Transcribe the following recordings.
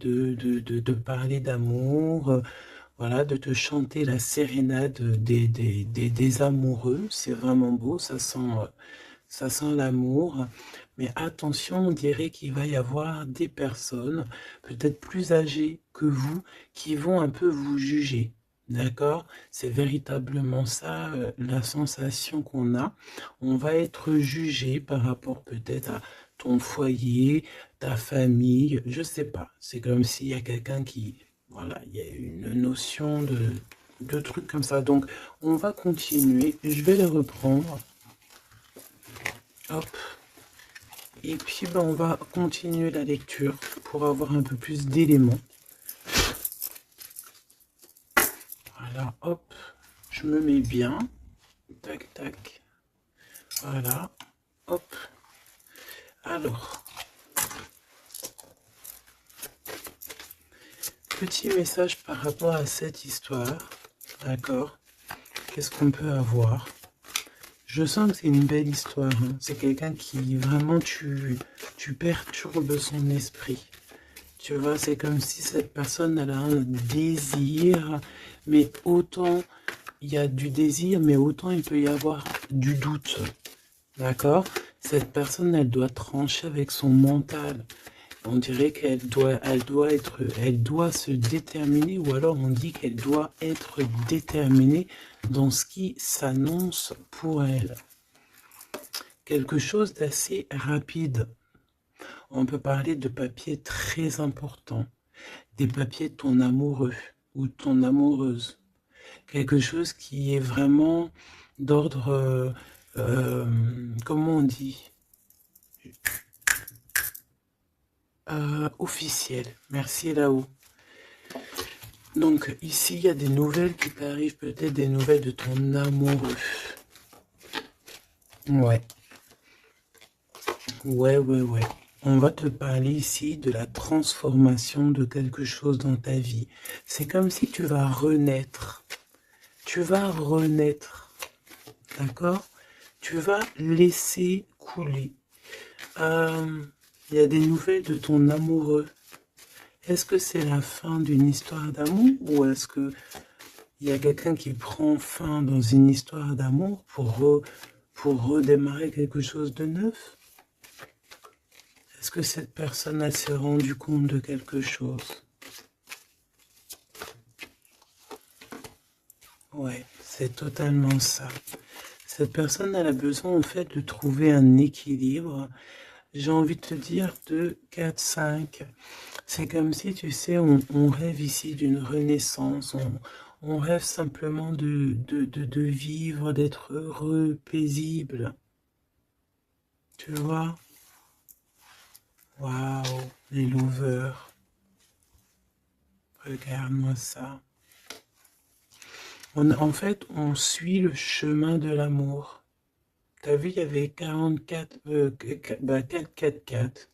de parler d'amour, voilà, de te chanter la sérénade des amoureux. C'est vraiment beau, ça sent l'amour. Mais attention, on dirait qu'il va y avoir des personnes, peut-être plus âgées que vous, qui vont un peu vous juger. D'accord? C'est véritablement ça, la sensation qu'on a. On va être jugé par rapport peut-être à ton foyer, ta famille, je sais pas. C'est comme s'il y a quelqu'un qui, voilà, il y a une notion de trucs comme ça. Donc, on va continuer. Je vais les reprendre. Hop. Et puis, ben, on va continuer la lecture pour avoir un peu plus d'éléments. Voilà, hop. Je me mets bien. Tac, tac. Voilà. Hop. Alors, petit message par rapport à cette histoire. D'accord? Qu'est-ce qu'on peut avoir? Je sens que c'est une belle histoire. Hein. C'est quelqu'un qui vraiment tu perturbes son esprit. Tu vois, c'est comme si cette personne elle a un désir, mais autant il y a du désir, mais autant il peut y avoir du doute. D'accord? Cette personne, elle doit trancher avec son mental. On dirait elle doit se déterminer, ou alors on dit qu'elle doit être déterminée dans ce qui s'annonce pour elle. Quelque chose d'assez rapide. On peut parler de papiers très importants, des papiers de ton amoureux ou de ton amoureuse. Quelque chose qui est vraiment d'ordre, comment on dit, officiel. Merci là-haut. Donc ici, il y a des nouvelles qui t'arrivent, peut-être des nouvelles de ton amoureux. Ouais. Ouais. On va te parler ici de la transformation de quelque chose dans ta vie. C'est comme si tu vas renaître. Tu vas renaître. D'accord? Tu vas laisser couler. Il y a des nouvelles de ton amoureux. Est-ce que c'est la fin d'une histoire d'amour ou est-ce que il y a quelqu'un qui prend fin dans une histoire d'amour pour redémarrer quelque chose de neuf? Est-ce que cette personne elle s'est rendue compte de quelque chose? Ouais, c'est totalement ça. Cette personne elle a besoin en fait de trouver un équilibre. J'ai envie de te dire 2, 4, 5. C'est comme si, tu sais, on rêve ici d'une renaissance, on rêve simplement de vivre, d'être heureux, paisible. Tu vois? Waouh, les lovers. Regarde-moi ça. En fait, on suit le chemin de l'amour. T'as vu, il y avait 44, 4, 4, 4.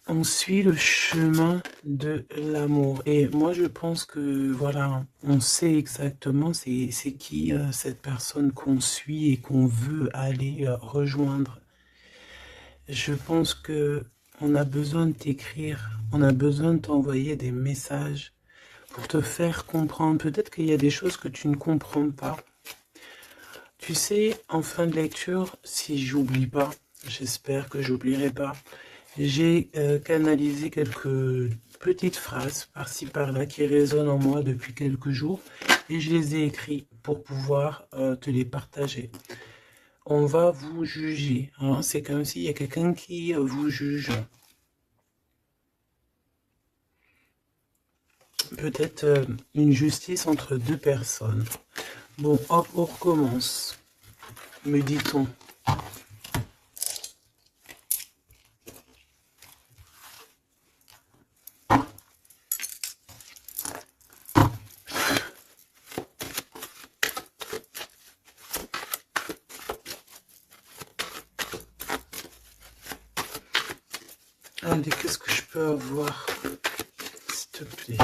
On suit le chemin de l'amour. Et moi, je pense que, voilà, on sait exactement c'est qui cette personne qu'on suit et qu'on veut aller rejoindre. Je pense que on a besoin de t'écrire, on a besoin de t'envoyer des messages pour te faire comprendre. Peut-être qu'il y a des choses que tu ne comprends pas. Tu sais, en fin de lecture, si j'oublie pas, j'espère que j'oublierai pas, j'ai canalisé quelques petites phrases par-ci par-là qui résonnent en moi depuis quelques jours et je les ai écrites pour pouvoir te les partager. On va vous juger, hein. C'est comme s'il y a quelqu'un qui vous juge. Peut-être une justice entre deux personnes. Bon, hop, on recommence, me dit-on. Allez, qu'est-ce que je peux avoir, s'il te plaît?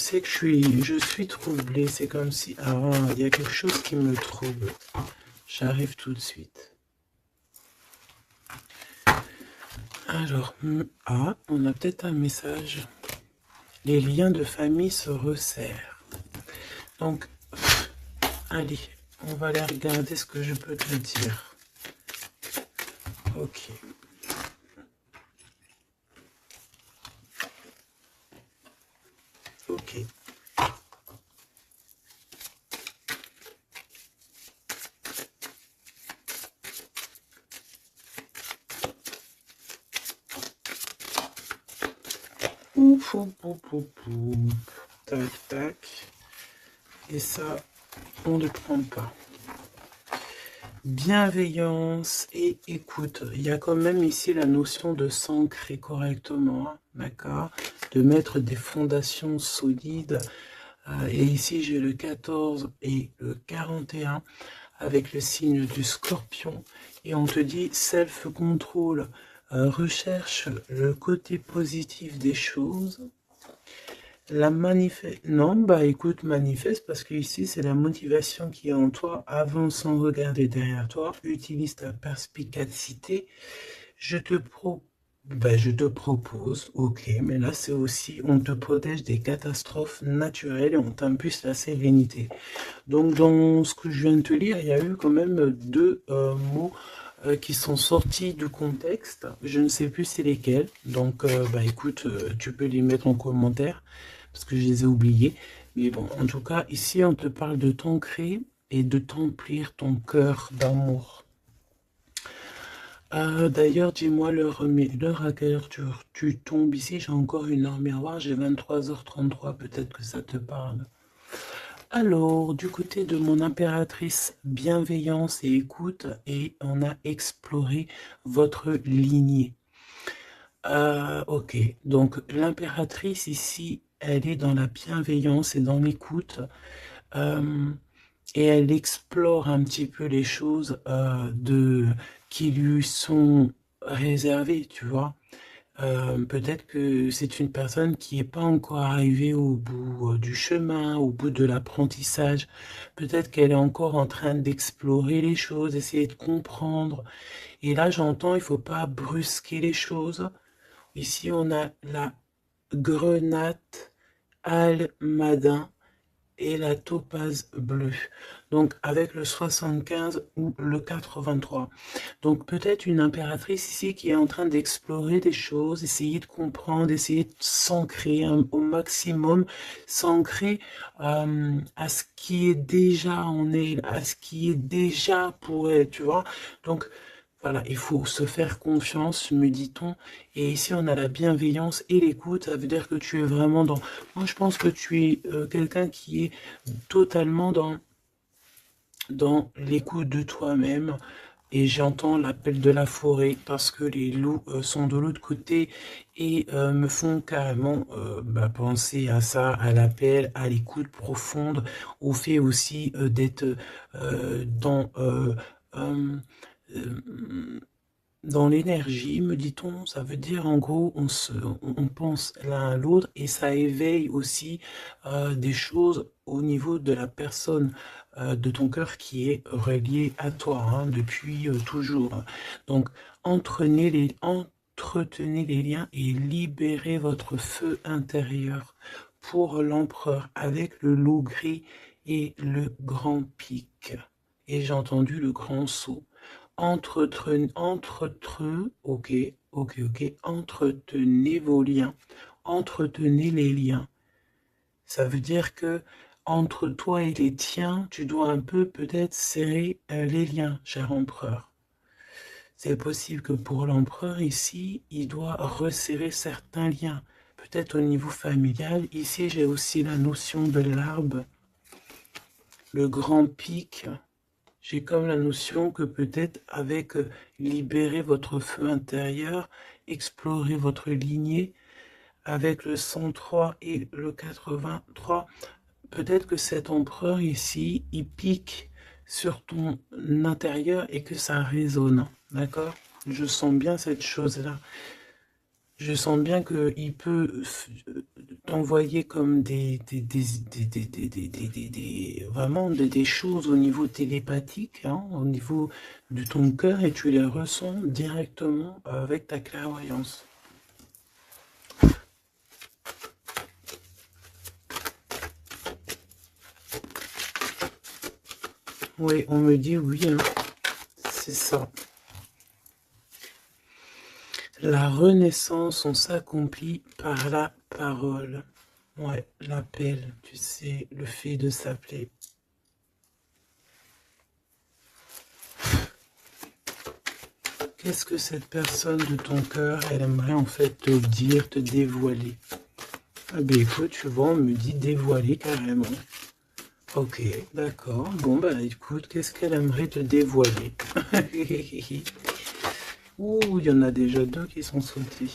sais que je suis troublée. C'est comme si... Ah, il y a quelque chose qui me trouble. J'arrive tout de suite. Alors, on a peut-être un message. Les liens de famille se resserrent. Donc, allez, on va aller regarder ce que je peux te dire. Ok. Ok. Ouf, ouf, ouf, ouf, ouf. Tac, tac. Et ça, on ne prend pas. Bienveillance et écoute. Il y a quand même ici la notion de s'ancrer correctement, d'accord? De mettre des fondations solides. Et ici, j'ai le 14 et le 41 avec le signe du scorpion. Et on te dit self-control. Recherche le côté positif des choses. La manifeste. Non, bah écoute, manifeste parce que ici c'est la motivation qui est en toi. Avance sans regarder derrière toi. Utilise ta perspicacité. Je te propose, ok, mais là c'est aussi, on te protège des catastrophes naturelles et on t'impulse la sérénité. Donc dans ce que je viens de te lire, il y a eu quand même deux mots qui sont sortis du contexte. Je ne sais plus c'est lesquels. Donc bah écoute, tu peux les mettre en commentaire parce que je les ai oubliés. Mais bon, en tout cas, ici on te parle de t'ancrer et de t'emplir ton cœur d'amour. D'ailleurs, dis-moi l'heure à quelle heure tu tombes ici. J'ai encore une heure miroir, j'ai 23h33, peut-être que ça te parle. Alors, du côté de mon impératrice, bienveillance et écoute, et on a exploré votre lignée. Ok, donc l'impératrice ici, elle est dans la bienveillance et dans l'écoute. Et elle explore un petit peu les choses qui lui sont réservées, tu vois. Peut-être que c'est une personne qui n'est pas encore arrivée au bout du chemin, au bout de l'apprentissage. Peut-être qu'elle est encore en train d'explorer les choses, essayer de comprendre. Et là, j'entends, il faut pas brusquer les choses. Ici, on a la grenade almadin et la topaze bleue. Donc avec le 75 ou le 83. Donc peut-être une impératrice ici qui est en train d'explorer des choses, essayer de comprendre, essayer de s'ancrer au maximum, s'ancrer à ce qui est déjà en elle, à ce qui est déjà pour elle, tu vois. Donc voilà, il faut se faire confiance, me dit-on. Et ici, on a la bienveillance et l'écoute. Ça veut dire que tu es vraiment dans... Moi, je pense que tu es quelqu'un qui est totalement dans l'écoute de toi-même. Et j'entends l'appel de la forêt parce que les loups sont de l'autre côté et me font carrément penser à ça, à l'appel, à l'écoute profonde, au fait aussi d'être dans l'énergie, me dit-on. Ça veut dire en gros, on pense l'un à l'autre et ça éveille aussi des choses au niveau de la personne de ton cœur qui est reliée à toi hein, depuis toujours. Donc, entretenez les liens et libérez votre feu intérieur pour l'empereur avec le loup gris et le grand pic. Et j'ai entendu le grand saut. Entretenez vos liens, entretenez les liens. Ça veut dire que entre toi et les tiens, tu dois un peu peut-être serrer les liens, cher empereur. C'est possible que pour l'empereur ici, il doit resserrer certains liens, peut-être au niveau familial. Ici, j'ai aussi la notion de l'arbre, le grand pic. J'ai comme la notion que peut-être avec libérer votre feu intérieur, explorer votre lignée, avec le 103 et le 83, peut-être que cet empereur ici, il pique sur ton intérieur et que ça résonne, d'accord? Je sens bien cette chose-là. Je sens bien qu'il peut t'envoyer comme vraiment des choses au niveau télépathique, hein, au niveau de ton cœur, et tu les ressens directement avec ta clairvoyance. Oui, on me dit oui, hein, c'est ça. La renaissance, on s'accomplit par la parole. Ouais, l'appel, tu sais, le fait de s'appeler. Qu'est-ce que cette personne de ton cœur, elle aimerait en fait te dire, te dévoiler? Ah ben écoute, tu vois, on me dit dévoiler carrément. Ok, d'accord. Bon bah écoute, qu'est-ce qu'elle aimerait te dévoiler? Ouh, il y en a déjà deux qui sont sautés.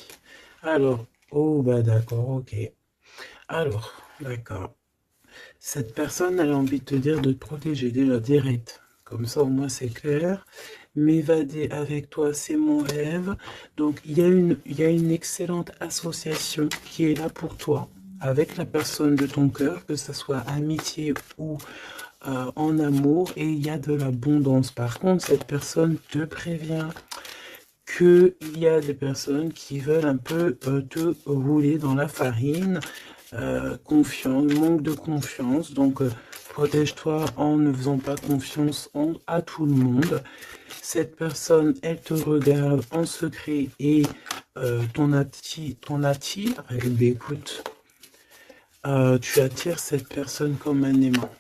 Alors, oh bah d'accord, ok. Alors, d'accord. Cette personne, elle a envie de te dire de te protéger déjà direct. Comme ça, au moins, c'est clair. M'évader avec toi, c'est mon rêve. Donc, il y a une excellente association qui est là pour toi, avec la personne de ton cœur, que ce soit amitié ou en amour, et il y a de l'abondance. Par contre, cette personne te prévient qu'il y a des personnes qui veulent un peu te rouler dans la farine, confiance, manque de confiance, donc protège-toi en ne faisant pas confiance à tout le monde. Cette personne, elle te regarde en secret et ton attire, eh bien, écoute, tu attires cette personne comme un aimant.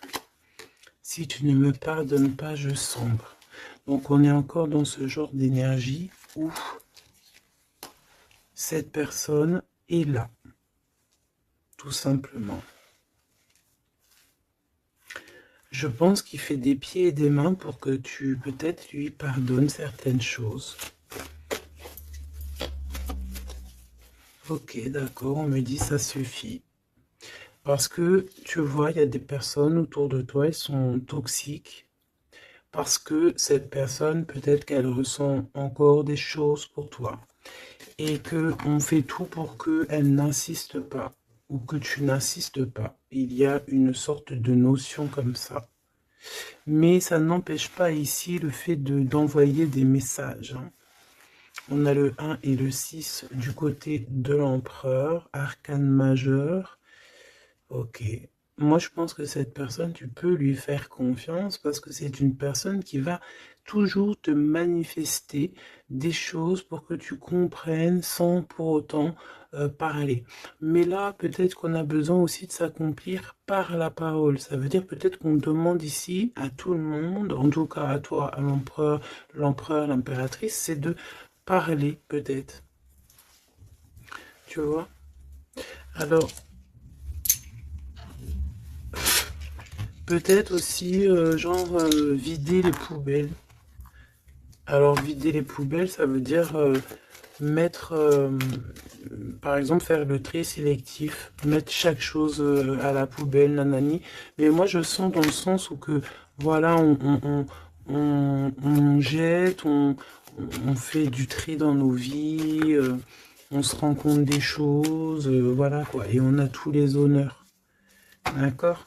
Si tu ne me pardonnes pas, je sombre. Donc on est encore dans ce genre d'énergie où cette personne est là, tout simplement. Je pense qu'il fait des pieds et des mains pour que tu, peut-être, lui pardonnes certaines choses. Ok, d'accord, on me dit ça suffit. Parce que, tu vois, il y a des personnes autour de toi, elles sont toxiques. Parce que cette personne, peut-être qu'elle ressent encore des choses pour toi. Et que on fait tout pour qu'elle n'insiste pas. Ou que tu n'insistes pas. Il y a une sorte de notion comme ça. Mais ça n'empêche pas ici le fait d'envoyer des messages. Hein. On a le 1 et le 6 du côté de l'empereur, arcane majeur. Ok. Moi, je pense que cette personne, tu peux lui faire confiance parce que c'est une personne qui va toujours te manifester des choses pour que tu comprennes sans pour autant parler. Mais là, peut-être qu'on a besoin aussi de s'accomplir par la parole. Ça veut dire peut-être qu'on demande ici à tout le monde, en tout cas à toi, à l'empereur, l'impératrice, c'est de parler peut-être. Tu vois? Alors, peut-être aussi, genre, vider les poubelles. Alors, vider les poubelles, ça veut dire mettre, par exemple, faire le tri sélectif, mettre chaque chose à la poubelle, nanani. Mais moi, je sens dans le sens où que, voilà, on jette, on fait du tri dans nos vies, on se rend compte des choses, voilà quoi, et on a tous les honneurs. D'accord?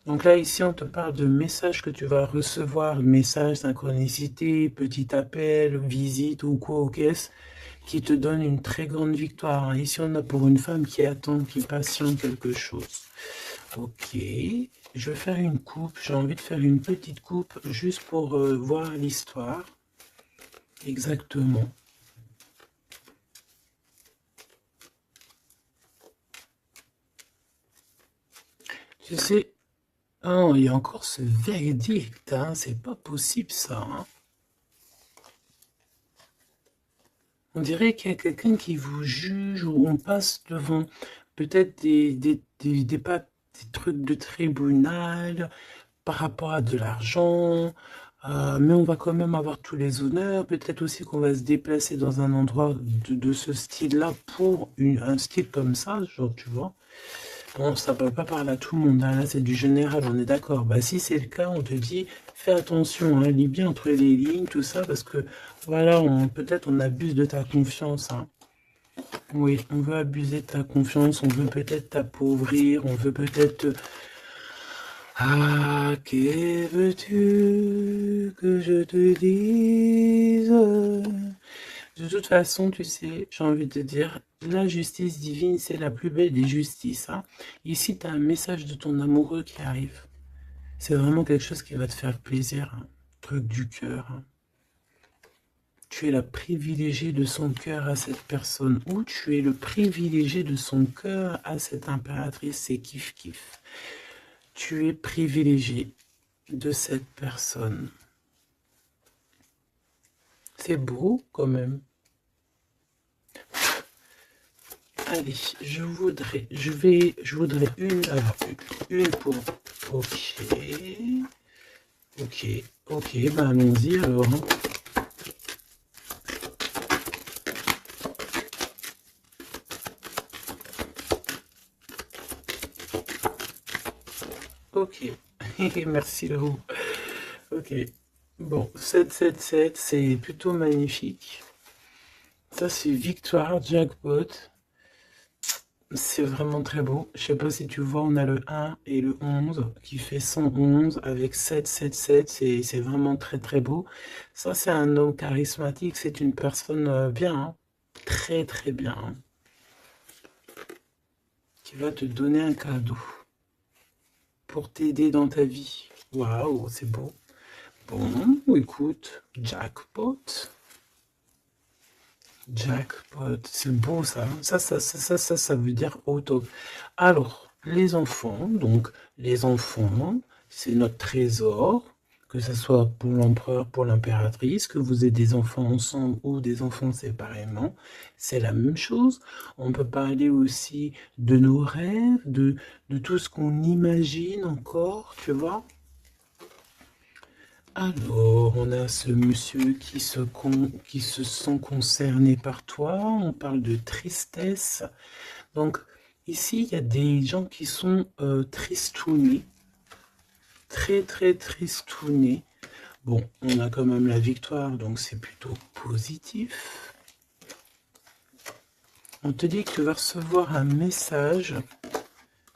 Donc là, ici, on te parle de messages que tu vas recevoir, messages, synchronicité, petit appel, visite ou quoi au caisse, qui te donne une très grande victoire. Ici, on a pour une femme qui attend, qui patiente quelque chose. Ok, je vais faire une coupe. J'ai envie de faire une petite coupe juste pour voir l'histoire. Exactement. Tu sais, oh, il y a encore ce verdict, hein, c'est pas possible ça. Hein. On dirait qu'il y a quelqu'un qui vous juge ou on passe devant peut-être des trucs de tribunal par rapport à de l'argent, mais on va quand même avoir tous les honneurs. Peut-être aussi qu'on va se déplacer dans un endroit de ce style-là pour un style comme ça, genre, tu vois. Bon, ça ne peut pas parler à tout le monde, hein. Là c'est du général, on est d'accord. Bah si c'est le cas, on te dit, fais attention, hein, lis bien entre les lignes, tout ça, parce que voilà, peut-être on abuse de ta confiance. Hein. Oui, on veut abuser de ta confiance, on veut peut-être t'appauvrir, on veut peut-être... Ah, que veux-tu que je te dise? De toute façon, tu sais, j'ai envie de te dire, la justice divine, c'est la plus belle des justices. Hein. Ici, tu as un message de ton amoureux qui arrive. C'est vraiment quelque chose qui va te faire plaisir. Hein. Truc du cœur. Hein. Tu es la privilégiée de son cœur à cette personne. Ou tu es le privilégié de son cœur à cette impératrice. C'est kiff-kiff. Tu es privilégié de cette personne. C'est beau quand même. Allez, je voudrais une, alors, une pour, ok, bah allons-y alors. Hein. Ok, merci Lou. Ok, bon, 777, c'est plutôt magnifique. Ça, c'est victoire, jackpot. C'est vraiment très beau. Je sais pas si tu vois, on a le 1 et le 11 qui fait 111 avec 777. C'est vraiment très très beau. Ça, c'est un homme charismatique. C'est une personne bien, hein. Très très bien. Hein. Qui va te donner un cadeau pour t'aider dans ta vie. Waouh, c'est beau. Bon, écoute, jackpot. Jackpot, c'est beau ça. Ça veut dire au top. Alors, les enfants, donc les enfants, c'est notre trésor, que ce soit pour l'empereur, pour l'impératrice, que vous ayez des enfants ensemble ou des enfants séparément, c'est la même chose. On peut parler aussi de nos rêves, de tout ce qu'on imagine encore, tu vois. Alors, on a ce monsieur qui se sent concerné par toi. On parle de tristesse. Donc, ici, il y a des gens qui sont tristounés. Très, très tristounés. Bon, on a quand même la victoire, donc c'est plutôt positif. On te dit que tu vas recevoir un message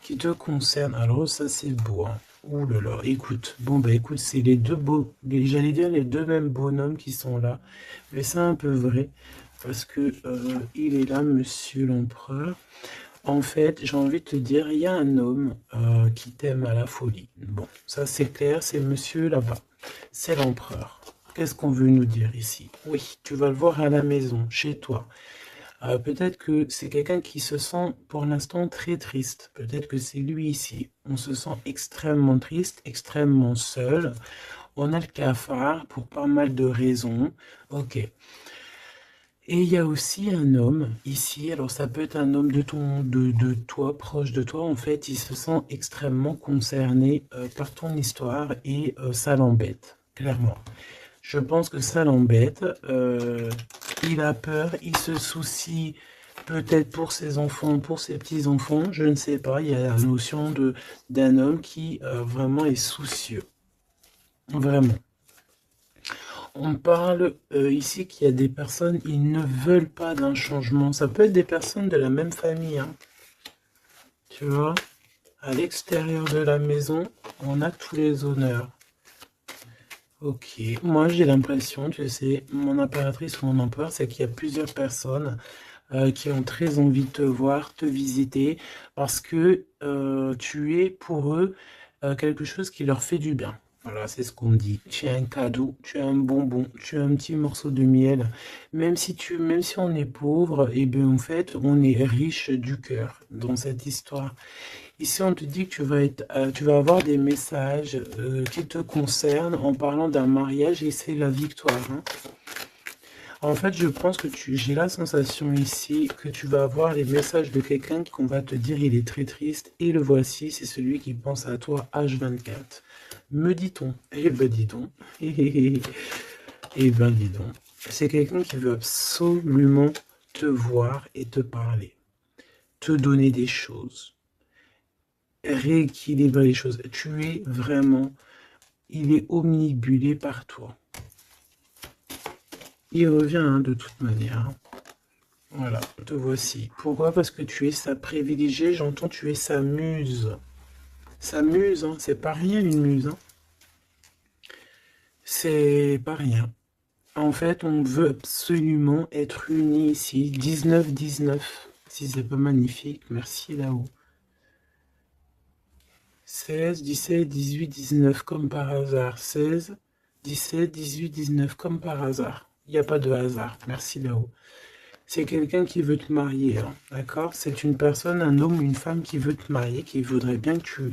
qui te concerne. Alors, ça, c'est beau. Hein. Ouh là là, écoute, bon bah écoute, c'est les deux beaux, j'allais dire les deux mêmes bonhommes qui sont là, mais c'est un peu vrai, parce que il est là, monsieur l'empereur. En fait, j'ai envie de te dire, il y a un homme qui t'aime à la folie. Bon, ça c'est clair, c'est monsieur là-bas, c'est l'empereur. Qu'est-ce qu'on veut nous dire ici? Oui, tu vas le voir à la maison, chez toi. Peut-être que c'est quelqu'un qui se sent pour l'instant très triste. Peut-être que c'est lui ici. On se sent extrêmement triste, extrêmement seul. On a le cafard pour pas mal de raisons. Ok. Et il y a aussi un homme ici. Alors ça peut être un homme de toi, proche de toi. En fait, il se sent extrêmement concerné par ton histoire et ça l'embête, clairement. Je pense que ça l'embête. Il a peur, il se soucie peut-être pour ses enfants, pour ses petits-enfants, je ne sais pas. Il y a la notion d'un homme qui vraiment est soucieux. Vraiment. On parle ici qu'il y a des personnes, ils ne veulent pas d'un changement. Ça peut être des personnes de la même famille. Hein. Tu vois, à l'extérieur de la maison, on a tous les honneurs. Ok, moi j'ai l'impression, tu sais, mon impératrice ou mon empereur, c'est qu'il y a plusieurs personnes qui ont très envie de te voir, te visiter, parce que tu es pour eux quelque chose qui leur fait du bien. Voilà, c'est ce qu'on me dit. Tu es un cadeau, tu es un bonbon, tu es un petit morceau de miel. Même si on est pauvre, et bien en fait, on est riche du cœur dans cette histoire. Ici, on te dit que tu vas avoir des messages qui te concernent en parlant d'un mariage et c'est la victoire. Hein. En fait, je pense que j'ai la sensation ici que tu vas avoir les messages de quelqu'un qu'on va te dire il est très triste et le voici, c'est celui qui pense à toi H24. Me dit-on. Eh ben dis donc. Eh ben dis donc. C'est quelqu'un qui veut absolument te voir et te parler. Te donner des choses. Rééquilibrer les choses. Tu es vraiment... Il est omnibulé par toi. Il revient hein, de toute manière. Voilà, te voici. Pourquoi? Parce que tu es sa privilégiée, j'entends tu es sa muse. Sa muse, hein, c'est pas rien une muse. Hein. C'est pas rien. En fait, on veut absolument être unis ici. 19-19. Si c'est pas magnifique, merci là-haut. 16, 17, 18, 19, comme par hasard. 16, 17, 18, 19, comme par hasard. Il n'y a pas de hasard. Merci là-haut. C'est quelqu'un qui veut te marier, hein, d'accord? C'est une personne, un homme ou une femme qui veut te marier, qui voudrait bien que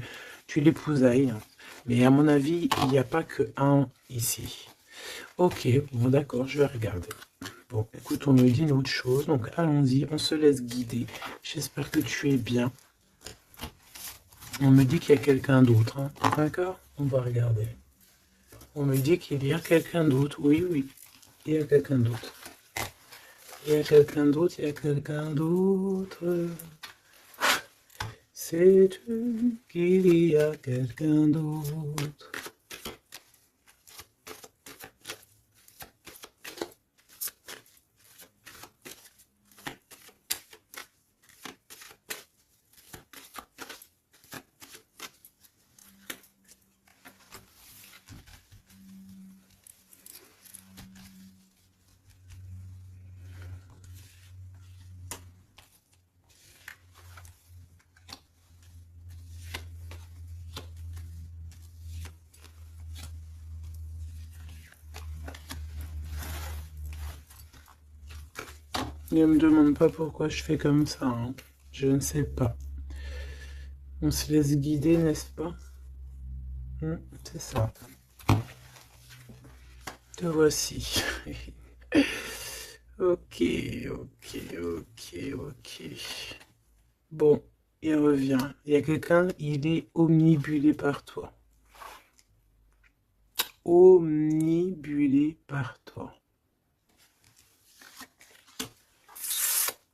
tu l'épousailles. Hein. Mais à mon avis, il n'y a pas que un ici. Ok, bon d'accord, je vais regarder. Bon, écoute, on me dit une autre chose, donc allons-y, on se laisse guider. J'espère que tu es bien. On me dit qu'il y a quelqu'un d'autre, hein, d'accord? On va regarder. On me dit qu'il y a quelqu'un d'autre, oui, oui, il y a quelqu'un d'autre. Il y a quelqu'un d'autre, il y a quelqu'un d'autre. Sais-tu qu'il y a quelqu'un d'autre? Ne me demande pas pourquoi je fais comme ça, hein. Je ne sais pas. On se laisse guider, n'est-ce pas? C'est ça. Te voici. Ok, ok, ok, ok. Bon, il revient. Il y a quelqu'un, il est omnibulé par toi. Omnibulé par toi.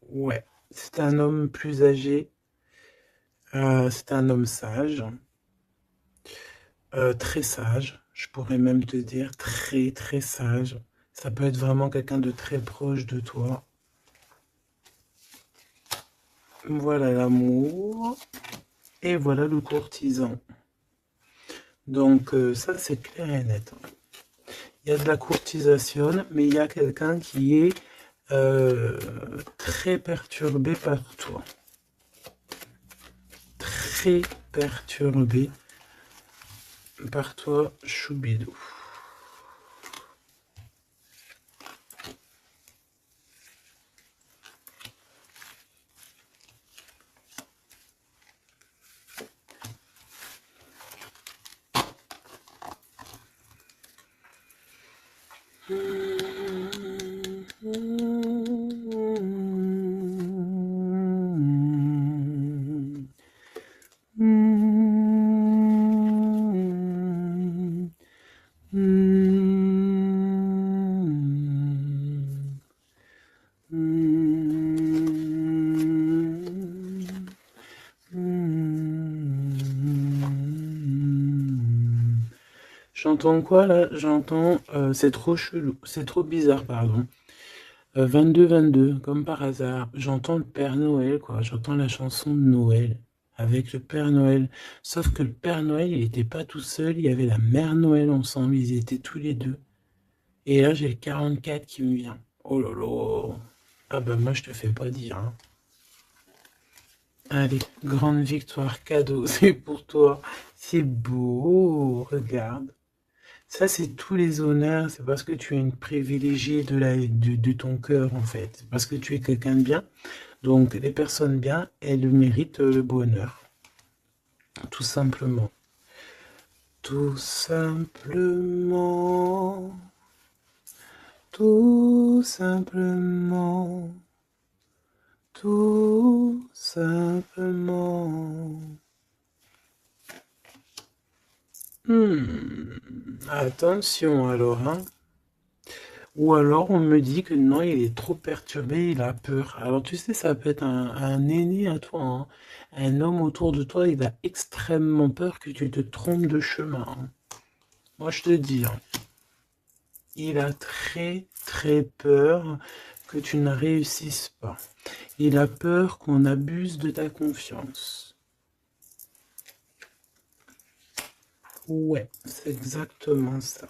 Ouais, c'est un homme plus âgé. C'est un homme sage. Très sage. Je pourrais même te dire très, très sage. Ça peut être vraiment quelqu'un de très proche de toi. Voilà l'amour. Et voilà le courtisan. Donc ça, c'est clair et net. Il y a de la courtisation, mais il y a quelqu'un qui est très perturbé par toi. Très perturbé par toi, Choubidou. J'entends quoi là? J'entends c'est trop chelou, c'est trop bizarre, pardon. 22-22, comme par hasard. J'entends le Père Noël, quoi. J'entends la chanson de Noël avec le Père Noël. Sauf que le Père Noël, il n'était pas tout seul, il y avait la Mère Noël ensemble, ils étaient tous les deux. Et là, j'ai le 44 qui me vient. Oh là là. Ah ben moi, je te fais pas dire. Hein. Allez, grande victoire, cadeau, c'est pour toi. C'est beau, regarde. Ça, c'est tous les honneurs, c'est parce que tu es une privilégiée de ton cœur, en fait. Parce que tu es quelqu'un de bien. Donc, les personnes bien, elles méritent le bonheur. Tout simplement. Tout simplement. Tout simplement. Tout simplement. Attention alors, hein. Ou alors on me dit que non, il est trop perturbé, il a peur. Alors tu sais, ça peut être un aîné à toi, hein. Un homme autour de toi, il a extrêmement peur que tu te trompes de chemin. Hein. Moi je te dis, hein, il a très très peur que tu ne réussisses pas. Il a peur qu'on abuse de ta confiance. Ouais, c'est exactement ça.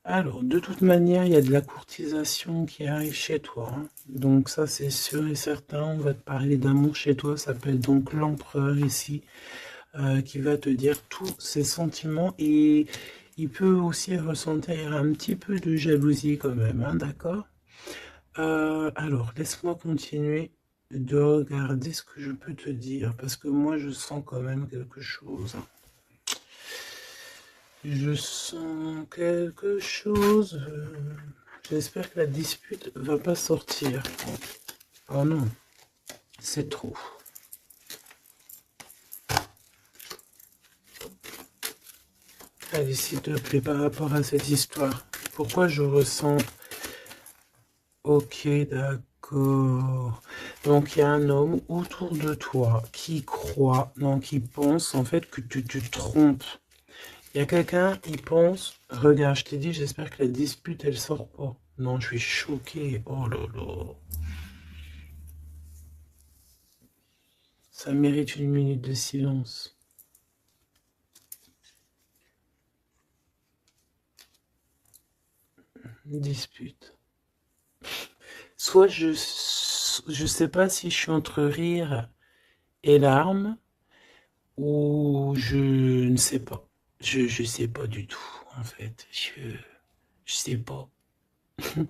Alors, de toute manière, il y a de la courtisation qui arrive chez toi, hein. Donc ça, c'est sûr et certain. On va te parler d'amour chez toi. Ça s'appelle donc l'empereur ici, qui va te dire tous ses sentiments. Et il peut aussi ressentir un petit peu de jalousie quand même, hein, d'accord? Alors, laisse-moi continuer de regarder ce que je peux te dire. Parce que moi, je sens quand même quelque chose, hein. Je sens quelque chose. J'espère que la dispute va pas sortir. Oh non, c'est trop. Allez, s'il te plaît, par rapport à cette histoire, pourquoi je ressens... Ok, d'accord. Donc, il y a un homme autour de toi qui croit, non, qui pense en fait que tu te trompes. Il y a quelqu'un, il pense, regarde, je t'ai dit, j'espère que la dispute, elle sort pas. Non, je suis choqué. Oh là là. Ça mérite une minute de silence. Une dispute. Soit je sais pas si je suis entre rire et larmes, ou je ne sais pas. Je sais pas du tout, en fait. Je sais pas. Je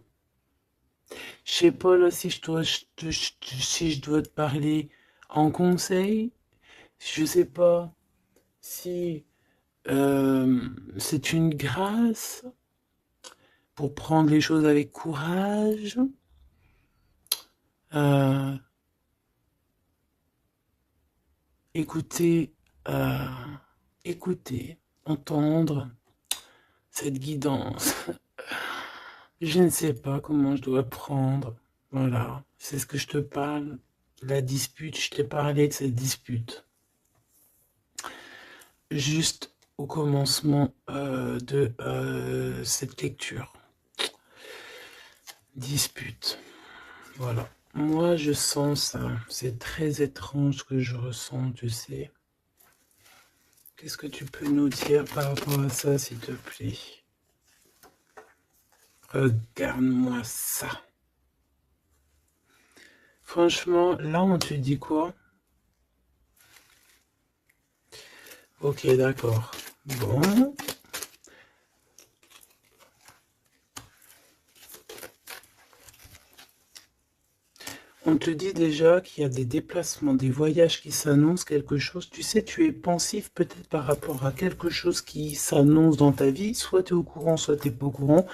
sais pas là si si je dois te parler en conseil. Je sais pas si c'est une grâce pour prendre les choses avec courage. Euh, écouter, euh, écouter, entendre cette guidance. Je ne sais pas comment je dois prendre. Voilà, c'est ce que je te parle. La dispute, je t'ai parlé de cette dispute. Juste au commencement de cette lecture. Dispute. Voilà. Moi, je sens ça. C'est très étrange ce que je ressens, tu sais. Qu'est-ce que tu peux nous dire par rapport à ça, s'il te plaît? Regarde-moi ça. Franchement, là, on te dit quoi? Ok, d'accord. Bon. On te dit déjà qu'il y a des déplacements, des voyages qui s'annoncent, quelque chose. Tu sais, tu es pensif peut-être par rapport à quelque chose qui s'annonce dans ta vie. Soit tu es au courant, soit tu n'es pas au courant.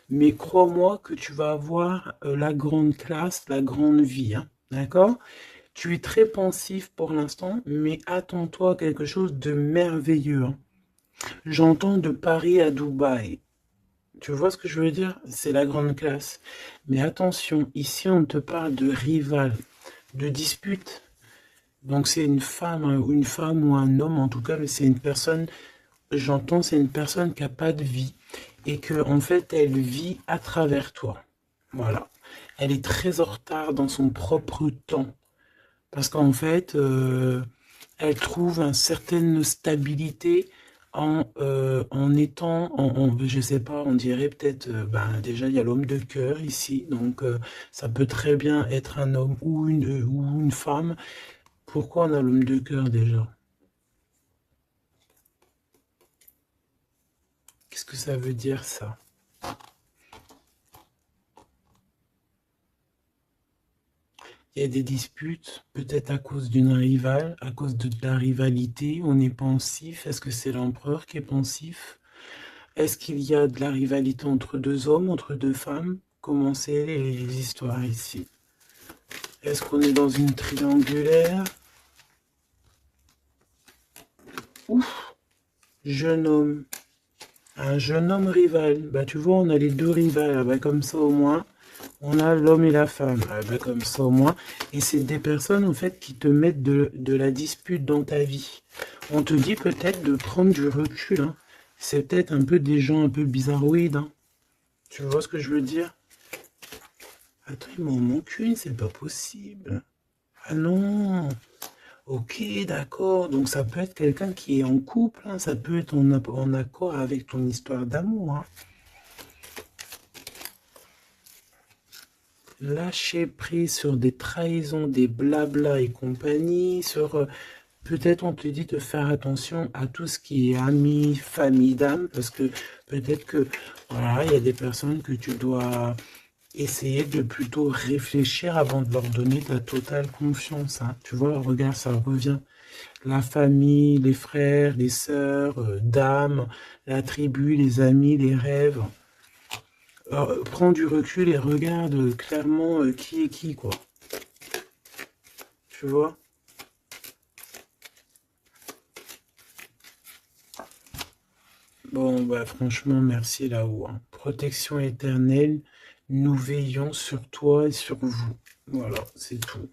Mais crois-moi que tu vas avoir la grande classe, la grande vie, hein. D'accord? Tu es très pensif pour l'instant, mais attends-toi à quelque chose de merveilleux, hein. J'entends de Paris à Dubaï. Tu vois ce que je veux dire? C'est la grande classe. Mais attention, ici on te parle de rival, de dispute. Donc c'est une femme, hein, ou une femme ou un homme en tout cas, mais c'est une personne, j'entends, c'est une personne qui n'a pas de vie. Et que en fait elle vit à travers toi. Voilà. Elle est très en retard dans son propre temps. Parce qu'en fait, elle trouve une certaine stabilité en étant, je sais pas, on dirait peut-être, ben, déjà il y a l'homme de cœur ici, donc ça peut très bien être un homme ou une femme. Pourquoi on a l'homme de cœur déjà? Qu'est-ce que ça veut dire ça? Il y a des disputes, peut-être à cause d'une rivale, à cause de la rivalité, on est pensif. Est-ce que c'est l'empereur qui est pensif? Est-ce qu'il y a de la rivalité entre deux hommes, entre deux femmes? Comment c'est les histoires ici? Est-ce qu'on est dans une triangulaire? Ouf, jeune homme. Un jeune homme rival. Bah tu vois, on a les deux rivales. Bah, comme ça au moins, on a l'homme et la femme. Bah, comme ça au moins. Et c'est des personnes en fait qui te mettent de la dispute dans ta vie. On te dit peut-être de prendre du recul, hein. C'est peut-être un peu des gens un peu bizarroïdes, hein. Tu vois ce que je veux dire? Attends, il m'en manque une, c'est pas possible. Ah non. Ok, d'accord. Donc ça peut être quelqu'un qui est en couple, hein. Ça peut être en accord avec ton histoire d'amour, hein. Lâcher prise sur des trahisons, des blabla et compagnie, sur peut-être on te dit de faire attention à tout ce qui est amis, famille d'âme, parce que peut-être que voilà, il y a des personnes que tu dois essayer de plutôt réfléchir avant de leur donner ta totale confiance, hein. Tu vois, regarde, ça revient. La famille, les frères, les sœurs, d'âme, la tribu, les amis, les rêves. Prends du recul et regarde clairement qui est qui, quoi. Tu vois? Bon, bah franchement, merci là-haut, hein. Protection éternelle, nous veillons sur toi et sur vous. Voilà, c'est tout.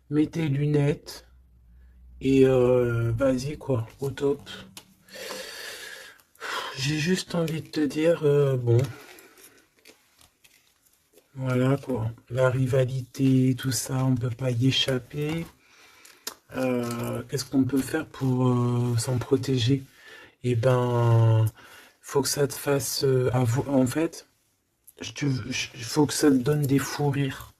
Mets tes lunettes et vas-y, quoi, au top. J'ai juste envie de te dire, bon, voilà, quoi. La rivalité, tout ça, on peut pas y échapper. Qu'est-ce qu'on peut faire pour s'en protéger? Eh ben, faut que ça te fasse en fait, faut que ça te donne des fous rires.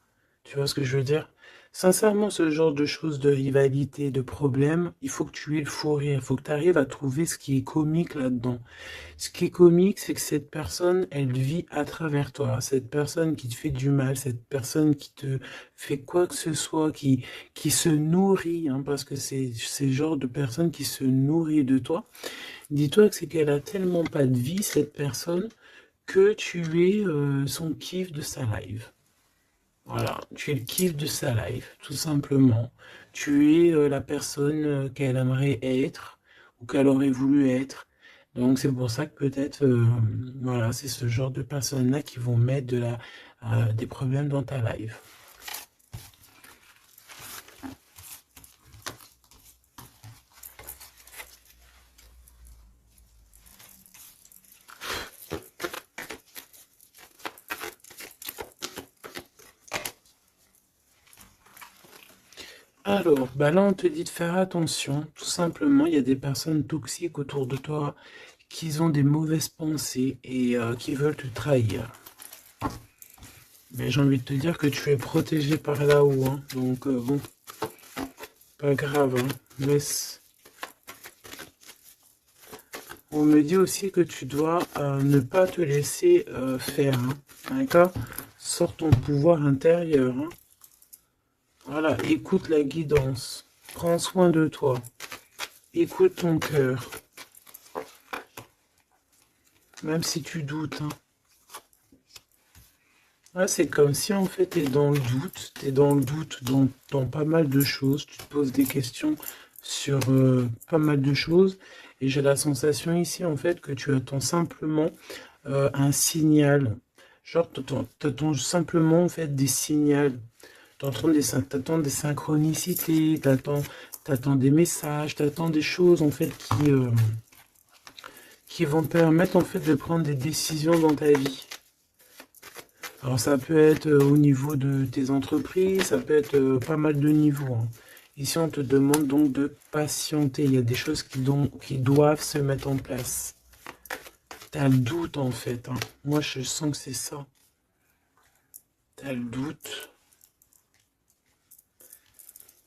Tu vois ce que je veux dire? Sincèrement, ce genre de choses, de rivalité, de problèmes, il faut que tu aies le fou rire. Il faut que tu arrives à trouver ce qui est comique là-dedans. Ce qui est comique, c'est que cette personne, elle vit à travers toi. Cette personne qui te fait du mal, cette personne qui te fait quoi que ce soit, qui se nourrit, hein, parce que c'est le genre de personne qui se nourrit de toi. Dis-toi que c'est qu'elle a tellement pas de vie, cette personne, que tu es son kiff de sa live. Voilà, tu es le kiff de sa life, tout simplement. Tu es la personne qu'elle aimerait être ou qu'elle aurait voulu être. Donc c'est pour ça que peut-être, voilà, c'est ce genre de personnes-là qui vont mettre des problèmes dans ta life. Alors, bah là on te dit de faire attention, tout simplement, il y a des personnes toxiques autour de toi qui ont des mauvaises pensées et qui veulent te trahir. Mais j'ai envie de te dire que tu es protégé par là-haut, hein. Donc bon, pas grave, hein. Laisse. On me dit aussi que tu dois ne pas te laisser faire, hein. D'accord? Sors ton pouvoir intérieur, hein. Voilà, écoute la guidance. Prends soin de toi. Écoute ton cœur. Même si tu doutes, hein. Ouais, c'est comme si en fait tu es dans le doute. Tu es dans le doute dans pas mal de choses. Tu te poses des questions sur pas mal de choses. Et j'ai la sensation ici en fait que tu attends simplement un signal. Genre, t'attends simplement en fait des signaux. T'attends des synchronicités, t'attends des messages, t'attends des choses en fait qui vont te permettre en fait de prendre des décisions dans ta vie. Alors ça peut être au niveau de tes entreprises, ça peut être pas mal de niveaux, hein. Ici on te demande donc de patienter. Il y a des choses qui doivent se mettre en place. T'as le doute en fait, hein. Moi je sens que c'est ça. T'as le doute.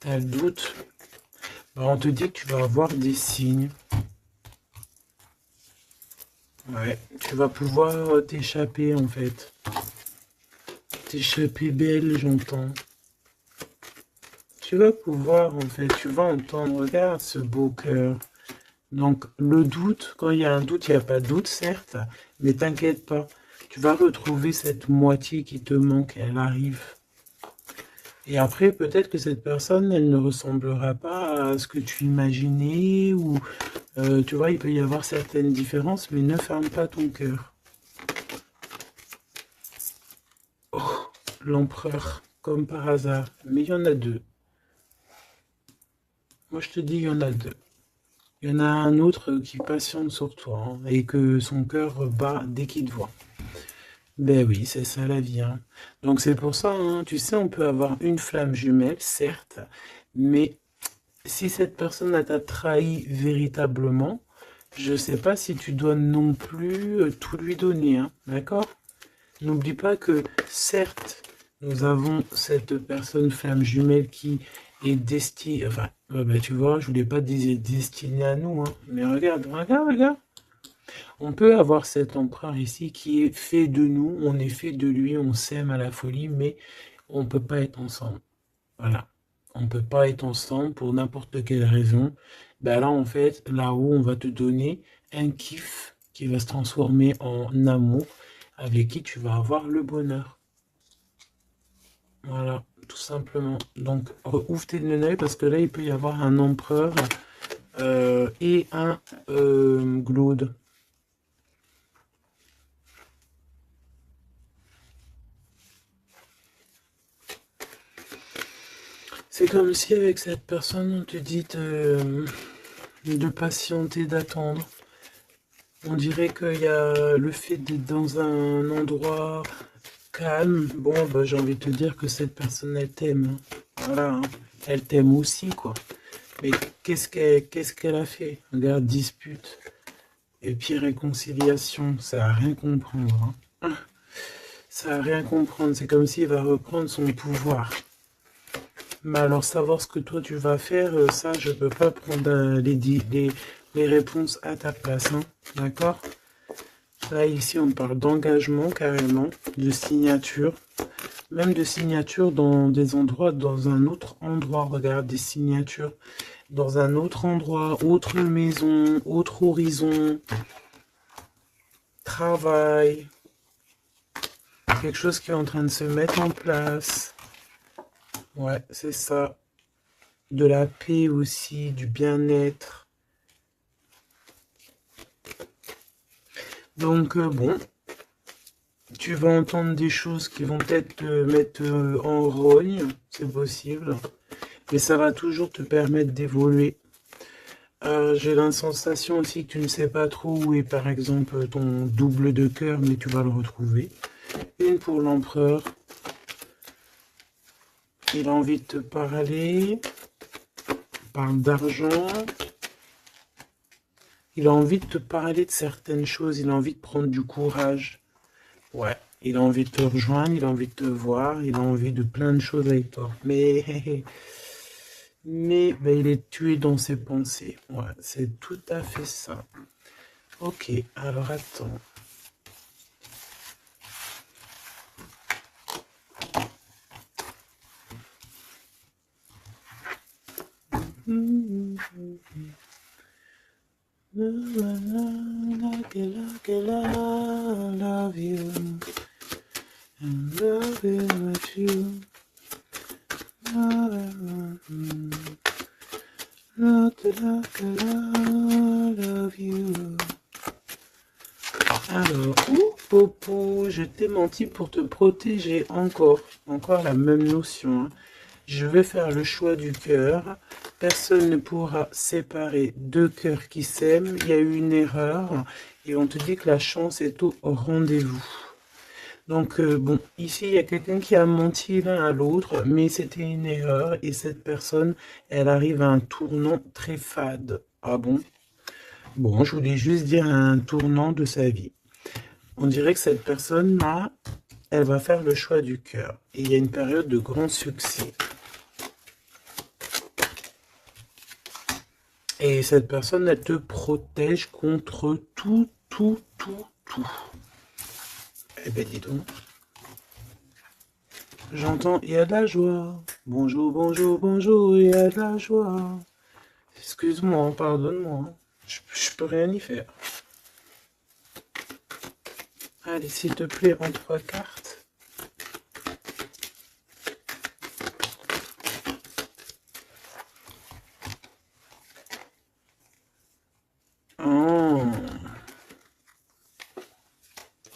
T'as le doute. Bah, on te dit que tu vas avoir des signes. Ouais, tu vas pouvoir t'échapper en fait. T'échapper belle, j'entends. Tu vas pouvoir en fait, tu vas entendre, regarde ce beau cœur. Donc le doute, quand il y a un doute, il n'y a pas de doute certes, mais t'inquiète pas. Tu vas retrouver cette moitié qui te manque, elle arrive. Et après, peut-être que cette personne, elle ne ressemblera pas à ce que tu imaginais, ou tu vois, il peut y avoir certaines différences, mais ne ferme pas ton cœur. Oh, l'empereur, comme par hasard. Mais il y en a deux. Moi, je te dis, il y en a deux. Il y en a un autre qui patiente sur toi, hein, et que son cœur bat dès qu'il te voit. Ben oui, c'est ça la vie, hein. Donc c'est pour ça, hein, tu sais, on peut avoir une flamme jumelle, certes, mais si cette personne t'a trahi véritablement, je sais pas si tu dois non plus tout lui donner, hein, d'accord? N'oublie pas que, certes, nous avons cette personne flamme jumelle qui est destinée, enfin, ben, tu vois, je voulais pas dire destinée à nous, hein, mais regarde, regarde, regarde. On peut avoir cet empereur ici qui est fait de nous, on est fait de lui, on s'aime à la folie, mais on peut pas être ensemble. Voilà. On peut pas être ensemble pour n'importe quelle raison. Ben là, en fait, là-haut, on va te donner un kiff qui va se transformer en amour avec qui tu vas avoir le bonheur. Voilà, tout simplement. Donc, ouvre tes œil parce que là, il peut y avoir un empereur et un glaude. C'est comme si avec cette personne, on te dit de patienter, d'attendre. On dirait qu'il y a le fait d'être dans un endroit calme. Bon, bah, j'ai envie de te dire que cette personne, elle t'aime, hein. Voilà, hein. Elle t'aime aussi, quoi. Mais qu'est-ce qu'elle a fait? Regarde, dispute. Et puis réconciliation, ça n'a rien comprendre, hein. Ça n'a rien comprendre. C'est comme s'il va reprendre son pouvoir. Mais alors, savoir ce que toi tu vas faire, ça, je peux pas prendre les réponses à ta place, hein. D'accord? Là, ici, on parle d'engagement carrément, de signature. Même de signature dans des endroits, dans un autre endroit. Regarde, des signatures dans un autre endroit, autre maison, autre horizon, travail. Quelque chose qui est en train de se mettre en place. Ouais, c'est ça. De la paix aussi, du bien-être. Donc, bon, tu vas entendre des choses qui vont peut-être te mettre en rogne, c'est possible. Mais ça va toujours te permettre d'évoluer. J'ai la sensation aussi que tu ne sais pas trop où est par exemple ton double de cœur, mais tu vas le retrouver. Une pour l'empereur. Il a envie de te parler. Il parle d'argent. Il a envie de te parler de certaines choses. Il a envie de prendre du courage. Ouais. Il a envie de te rejoindre. Il a envie de te voir. Il a envie de plein de choses avec toi. Mais ben, il est tué dans ses pensées. Ouais, c'est tout à fait ça. Ok, alors attends. Love you and love with you. Love you. Alors, Popo, je t'ai menti pour te protéger encore la même notion, hein. Je vais faire le choix du cœur. Personne ne pourra séparer deux cœurs qui s'aiment. Il y a eu une erreur et on te dit que la chance est au rendez-vous. Donc, bon, ici, il y a quelqu'un qui a menti l'un à l'autre, mais c'était une erreur et cette personne, elle arrive à un tournant très fade. Ah bon? Bon, je voulais juste dire un tournant de sa vie. On dirait que cette personne-là, elle va faire le choix du cœur. Et il y a une période de grand succès. Et cette personne, elle te protège contre tout. Eh ben, dis donc. J'entends, il y a de la joie. Bonjour, bonjour, bonjour, il y a de la joie. Excuse-moi, pardonne-moi. Je peux rien y faire. Allez, s'il te plaît, en 3 cartes. Oh.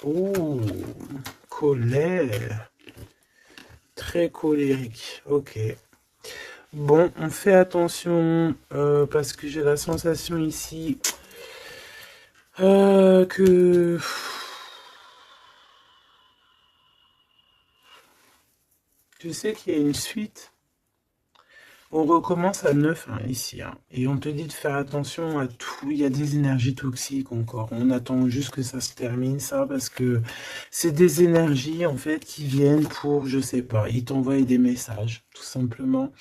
Oh. Colère. Très colérique. Ok. Bon, on fait attention parce que j'ai la sensation ici que tu sais qu'il y a une suite. On recommence à neuf hein, ici, hein, et on te dit de faire attention à tout. Il y a des énergies toxiques encore. On attend juste que ça se termine, ça, parce que c'est des énergies, en fait, qui viennent pour, je sais pas, ils t'envoient des messages, tout simplement.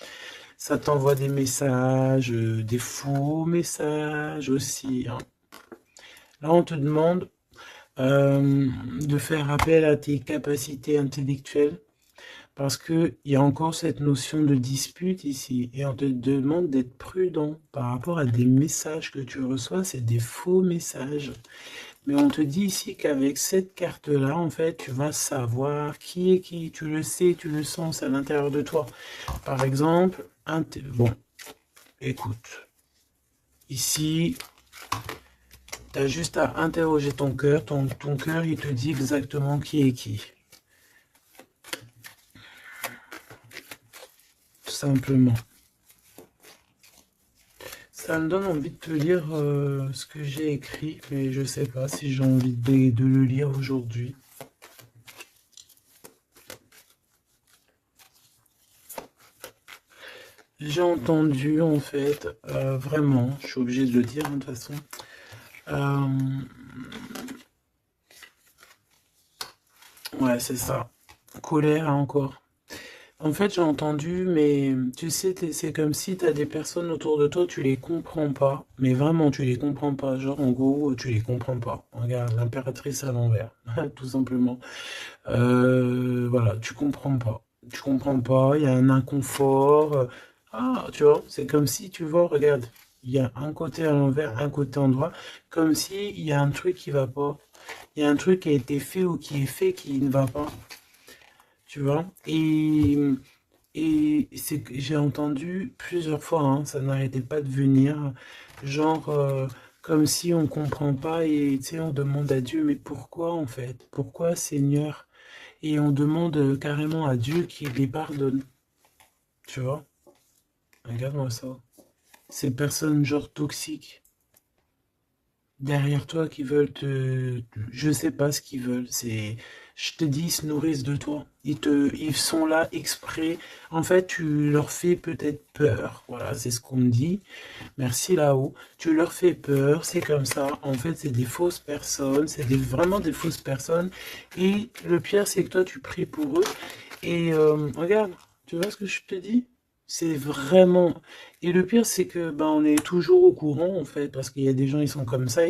Ça t'envoie des messages, des faux messages aussi, hein. Là, on te demande de faire appel à tes capacités intellectuelles. Parce qu'il y a encore cette notion de dispute ici. Et on te demande d'être prudent par rapport à des messages que tu reçois. C'est des faux messages. Mais on te dit ici qu'avec cette carte-là, en fait, tu vas savoir qui est qui. Tu le sais, tu le sens à l'intérieur de toi. Par exemple, bon, écoute. Ici, tu as juste à interroger ton cœur. Ton cœur, il te dit exactement qui est qui. Simplement. Ça me donne envie de te lire ce que j'ai écrit, mais je sais pas si j'ai envie de le lire aujourd'hui. J'ai entendu, en fait, vraiment, je suis obligé de le dire, hein, de toute façon, ouais, c'est ça, colère encore. En fait, j'ai entendu, mais tu sais, c'est comme si tu as des personnes autour de toi, tu les comprends pas. Mais vraiment, tu les comprends pas. Genre, en gros, tu les comprends pas. Regarde, l'impératrice à l'envers, tout simplement. Voilà, tu comprends pas. Tu comprends pas, il y a un inconfort. Ah, tu vois, c'est comme si, tu vois, regarde, il y a un côté à l'envers, un côté en droit, comme si il y a un truc qui va pas. Il y a un truc qui a été fait ou qui est fait qui ne va pas. Tu vois? Et c'est que j'ai entendu plusieurs fois, hein, ça n'arrêtait pas de venir, genre comme si on comprend pas et tu sais, on demande à Dieu, mais pourquoi en fait? Pourquoi Seigneur? Et on demande carrément à Dieu qu'il les pardonne. Tu vois? Regarde-moi ça. Ces personnes genre toxiques derrière toi qui veulent te... Je sais pas ce qu'ils veulent. C'est... Je te dis, ils se nourrissent de toi. Ils sont là exprès. En fait, tu leur fais peut-être peur. Voilà, c'est ce qu'on me dit. Merci là-haut. Tu leur fais peur, c'est comme ça. En fait, c'est des fausses personnes. Vraiment des fausses personnes. Et le pire, c'est que toi, tu pries pour eux. Et regarde, tu vois ce que je te dis? C'est vraiment... Et le pire, c'est que ben, on est toujours au courant, en fait, parce qu'il y a des gens, ils sont comme ça,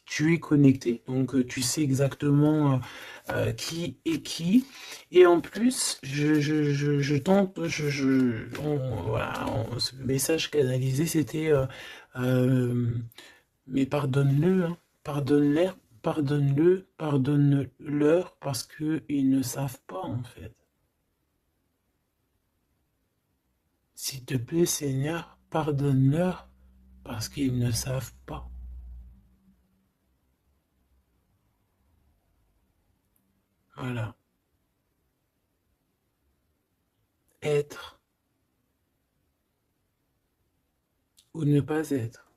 tu es connecté, donc tu sais exactement qui est qui. Et en plus, je tente, voilà, ce message canalisé, c'était, euh, mais pardonne-le, hein, pardonne-leur, parce qu'ils ne savent pas, en fait. S'il te plaît, Seigneur, pardonne-leur parce qu'ils ne savent pas. Voilà. Être ou ne pas être.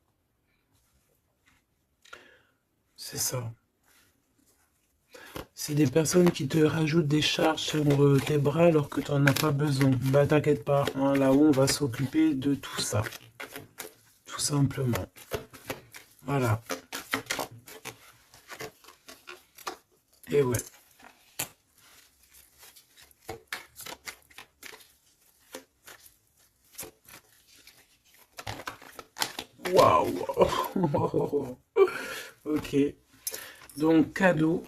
C'est ça. C'est des personnes qui te rajoutent des charges sur tes bras alors que tu n'en as pas besoin. Bah t'inquiète pas, hein, là-haut on va s'occuper de tout ça. Tout simplement. Voilà. Et ouais. Waouh. Ok. Donc cadeau.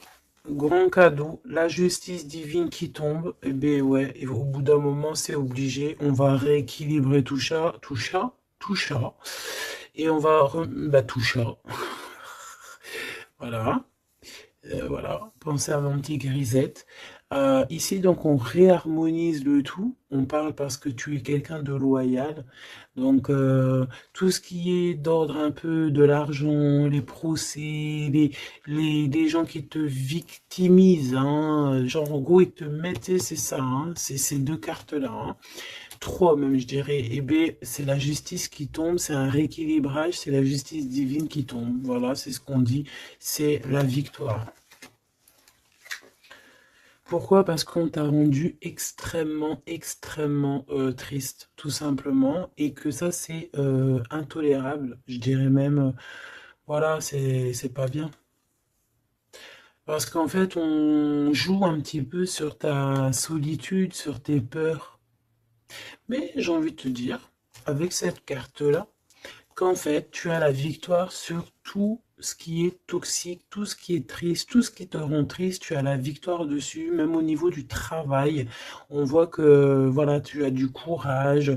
Grand cadeau, la justice divine qui tombe, et ben ouais, et au bout d'un moment, c'est obligé, on va rééquilibrer tout ça, et on va, tout ça, voilà, voilà, pensez à mon petit grisette. Ici, donc, on réharmonise le tout. On parle parce que tu es quelqu'un de loyal. Donc, tout ce qui est d'ordre un peu de l'argent, les procès, les gens qui te victimisent, hein, genre, en gros, ils te mettent, c'est ça, hein, c'est ces deux cartes-là, hein. Trois même, je dirais. Et B, c'est la justice qui tombe, c'est un rééquilibrage, c'est la justice divine qui tombe. Voilà, c'est ce qu'on dit, c'est la victoire. Pourquoi? Parce qu'on t'a rendu extrêmement, extrêmement triste, tout simplement, et que ça, c'est intolérable. Je dirais même, voilà, c'est pas bien. Parce qu'en fait, on joue un petit peu sur ta solitude, sur tes peurs. Mais j'ai envie de te dire, avec cette carte-là, qu'en fait, tu as la victoire sur tout ce qui est toxique, tout ce qui est triste, tout ce qui te rend triste, tu as la victoire dessus, même au niveau du travail. On voit que, voilà, tu as du courage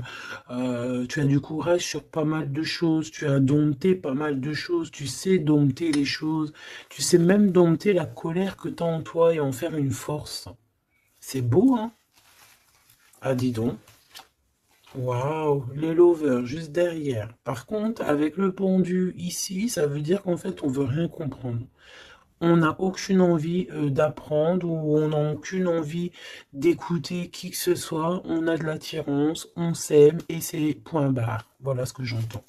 sur pas mal de choses, tu as dompté pas mal de choses, tu sais dompter les choses, tu sais même dompter la colère que tu as en toi et en faire une force. C'est beau, hein? Ah, dis donc. Waouh, les lovers juste derrière. Par contre, avec le pendu ici, ça veut dire qu'en fait, on veut rien comprendre. On n'a aucune envie d'apprendre ou on n'a aucune envie d'écouter qui que ce soit. On a de l'attirance, on s'aime et c'est point barre. Voilà ce que j'entends.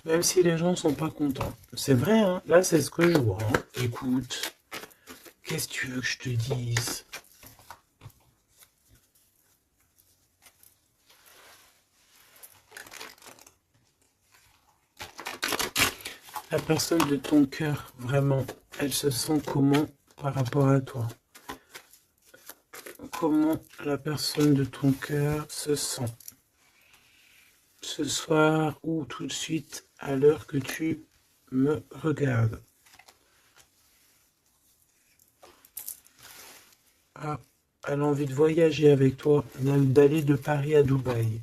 Même si les gens sont pas contents. C'est vrai, hein. Là, c'est ce que je vois, hein. Écoute, qu'est-ce que tu veux que je te dise? La personne de ton cœur, vraiment, elle se sent comment par rapport à toi? Comment la personne de ton cœur se sent ce soir ou tout de suite à l'heure que tu me regardes? Ah, elle a envie de voyager avec toi, d'aller de Paris à Dubaï.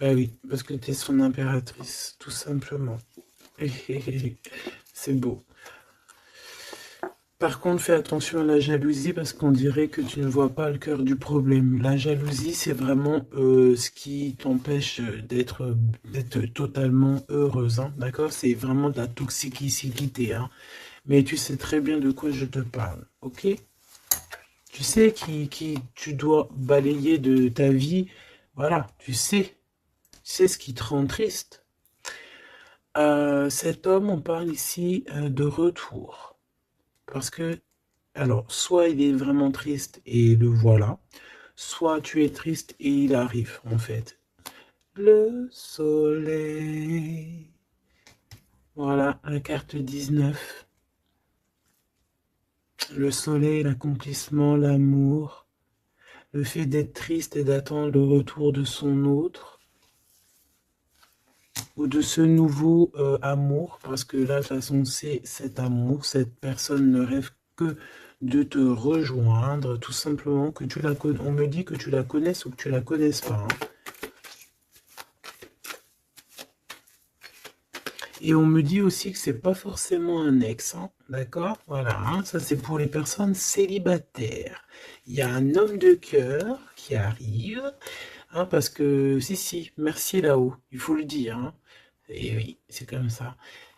Bah oui, parce que tu es son impératrice, tout simplement. C'est beau. Par contre, fais attention à la jalousie parce qu'on dirait que tu ne vois pas le cœur du problème. La jalousie, c'est vraiment ce qui t'empêche d'être totalement heureuse, hein, d'accord? C'est vraiment de la toxicité, hein. Mais tu sais très bien de quoi je te parle, ok? Tu sais qui tu dois balayer de ta vie. Voilà, tu sais ce qui te rend triste. Cet homme, on parle ici de retour. Parce que, alors, soit il est vraiment triste et le voilà, soit tu es triste et il arrive, en fait. Le soleil. Voilà, la carte 19. Le soleil, l'accomplissement, l'amour, le fait d'être triste et d'attendre le retour de son autre, ou de ce nouveau amour, parce que là, de toute façon, c'est cet amour, cette personne ne rêve que de te rejoindre, tout simplement, que tu la connais. On me dit que tu la connaisses ou que tu la connaisses pas, hein. Et on me dit aussi que c'est pas forcément un ex, hein, d'accord? Voilà, hein, ça c'est pour les personnes célibataires. Il y a un homme de cœur qui arrive, hein, parce que, si, merci là-haut, il faut le dire, hein. Et oui, c'est comme ça.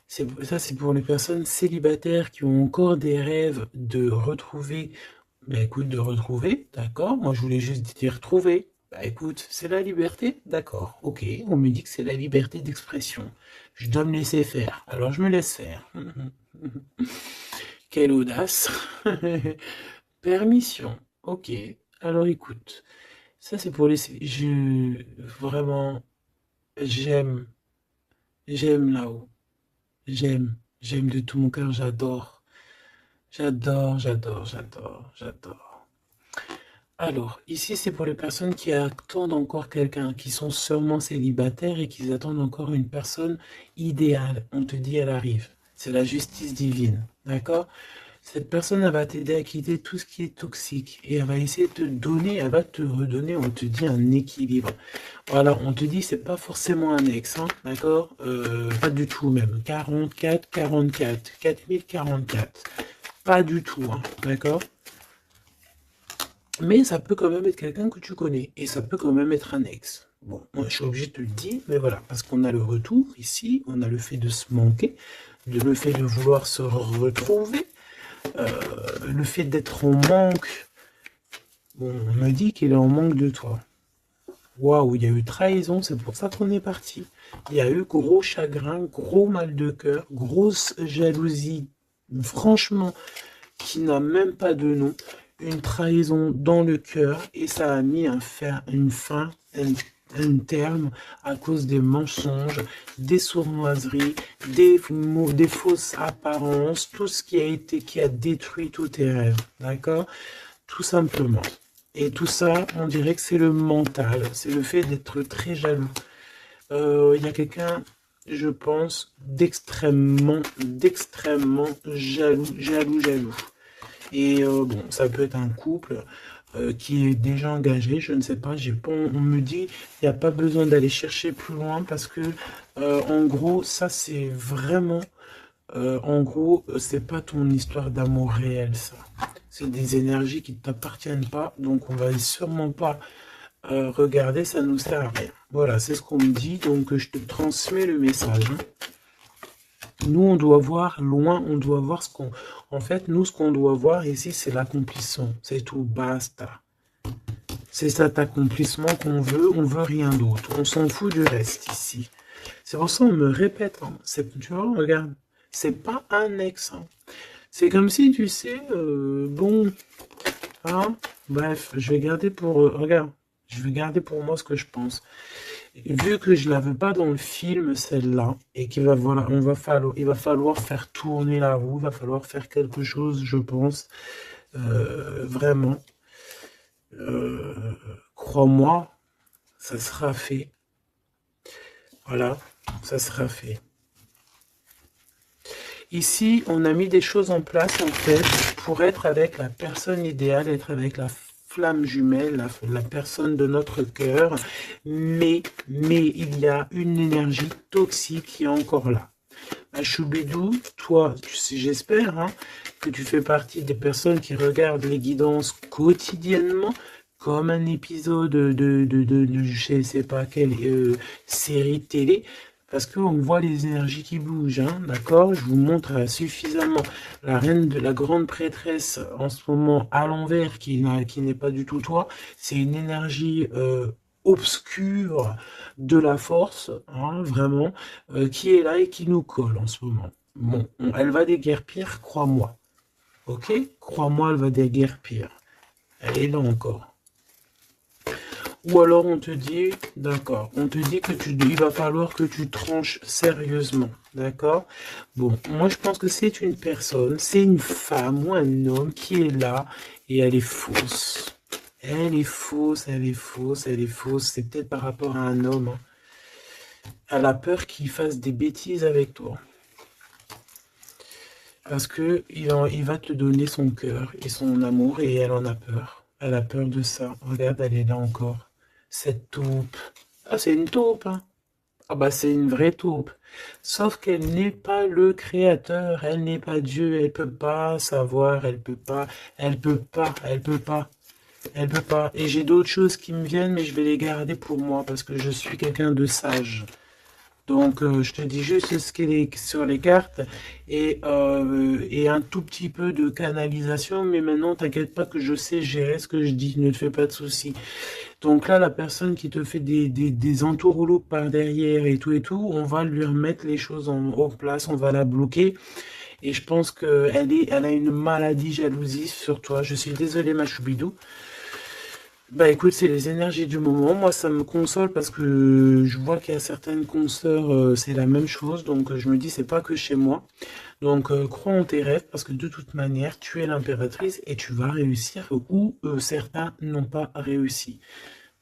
Ça, c'est pour les personnes célibataires qui ont encore des rêves de retrouver. Bah écoute, de retrouver, d'accord. Moi, je voulais juste dire retrouver. Bah écoute, c'est la liberté, d'accord. Ok, on me dit que c'est la liberté d'expression. Je dois me laisser faire. Alors, je me laisse faire. Quelle audace. Permission. Ok. Alors, écoute. Ça, c'est pour les... Vraiment, j'aime. J'aime là-haut. J'aime de tout mon cœur, j'adore. J'adore. Alors, ici, c'est pour les personnes qui attendent encore quelqu'un, qui sont sûrement célibataires et qui attendent encore une personne idéale. On te dit, elle arrive. C'est la justice divine, d'accord? Cette personne, elle va t'aider à quitter tout ce qui est toxique et elle va essayer de te donner, elle va te redonner, on te dit, un équilibre. Voilà, on te dit, c'est pas forcément un ex, hein, d'accord? Pas du tout même. 44, 4044. Pas du tout, hein, d'accord? Mais ça peut quand même être quelqu'un que tu connais et ça peut quand même être un ex. Bon, moi je suis obligé de te le dire, mais voilà, parce qu'on a le retour ici, on a le fait de se manquer, le fait de vouloir se retrouver, le fait d'être en manque. Bon, on me dit qu'il est en manque de toi. Waouh, il y a eu trahison, c'est pour ça qu'on est parti. Il y a eu gros chagrin, gros mal de cœur, grosse jalousie, franchement, qui n'a même pas de nom. une trahison dans le cœur et ça a mis une fin, un terme à cause des mensonges, des sournoiseries, des fausses apparences, tout ce qui a détruit tous tes rêves, d'accord? Tout simplement. Et tout ça, on dirait que c'est le mental, c'est le fait d'être très jaloux. Il y a quelqu'un, je pense, d'extrêmement jaloux. Et bon, ça peut être un couple qui est déjà engagé, je ne sais pas, on me dit, il n'y a pas besoin d'aller chercher plus loin parce que, en gros, ça c'est vraiment, en gros, c'est pas ton histoire d'amour réel, ça. C'est des énergies qui ne t'appartiennent pas, donc on va sûrement pas regarder, ça nous sert à rien. Voilà, c'est ce qu'on me dit, donc je te transmets le message. Hein. Nous, on doit voir loin, on doit voir ce qu'on... En fait, nous, ce qu'on doit voir ici, c'est l'accomplissement. C'est tout, basta. C'est cet accomplissement qu'on veut, on veut rien d'autre. On s'en fout du reste ici. C'est pour ça qu'on me répète. Hein. Tu vois, regarde, c'est pas un ex. Hein. C'est comme si, tu sais, bon... Hein, bref, je vais garder pour... regarde, je vais garder pour moi ce que je pense. Vu que je l'avais pas dans le film, celle-là, et qu'il va, voilà, il va falloir faire tourner la roue, il va falloir faire quelque chose, je pense, vraiment. Crois-moi, ça sera fait. Voilà, ça sera fait. Ici, on a mis des choses en place, en fait, pour être avec la personne idéale, être avec la flamme jumelle, la personne de notre cœur, mais il y a une énergie toxique qui est encore là. Choubidou, toi, j'espère hein, que tu fais partie des personnes qui regardent les guidances quotidiennement, comme un épisode de je ne sais pas quelle série télé, parce qu'on voit les énergies qui bougent, hein, d'accord? Je vous montre suffisamment la reine de la grande prêtresse en ce moment à l'envers, qui n'est pas du tout toi. C'est une énergie obscure de la force, hein, vraiment, qui est là et qui nous colle en ce moment. Bon, elle va déguerpir, crois-moi. Ok? Crois-moi, elle va déguerpir. Elle est là encore. Ou alors on te dit, d'accord, on te dit que il va falloir que tu tranches sérieusement, d'accord? Bon, moi je pense que c'est une personne, c'est une femme ou un homme qui est là et elle est fausse. Elle est fausse, elle est fausse, elle est fausse. C'est peut-être par rapport à un homme. Hein. Elle a peur qu'il fasse des bêtises avec toi. Parce que il va te donner son cœur et son amour et elle en a peur. Elle a peur de ça. Regarde, elle est là encore. Cette taupe. Ah, c'est une taupe, hein. Ah bah c'est une vraie taupe. Sauf qu'elle n'est pas le créateur, elle n'est pas Dieu, elle peut pas savoir, elle peut pas. Elle peut pas. Et j'ai d'autres choses qui me viennent, mais je vais les garder pour moi parce que je suis quelqu'un de sage. Donc, je te dis juste ce qui est sur les cartes et un tout petit peu de canalisation. Mais maintenant, t'inquiète pas que je sais gérer ce que je dis. Ne te fais pas de soucis. Donc là, la personne qui te fait des entourloups par derrière et tout, on va lui remettre les choses en place. On va la bloquer. Et je pense elle a une maladie jalousie sur toi. Je suis désolé, ma choubidou. Bah écoute, c'est les énergies du moment. Moi, ça me console parce que je vois qu'il y a certaines consoeurs, c'est la même chose. Donc, je me dis, c'est pas que chez moi. Donc, crois en tes rêves parce que de toute manière, tu es l'impératrice et tu vas réussir où certains n'ont pas réussi.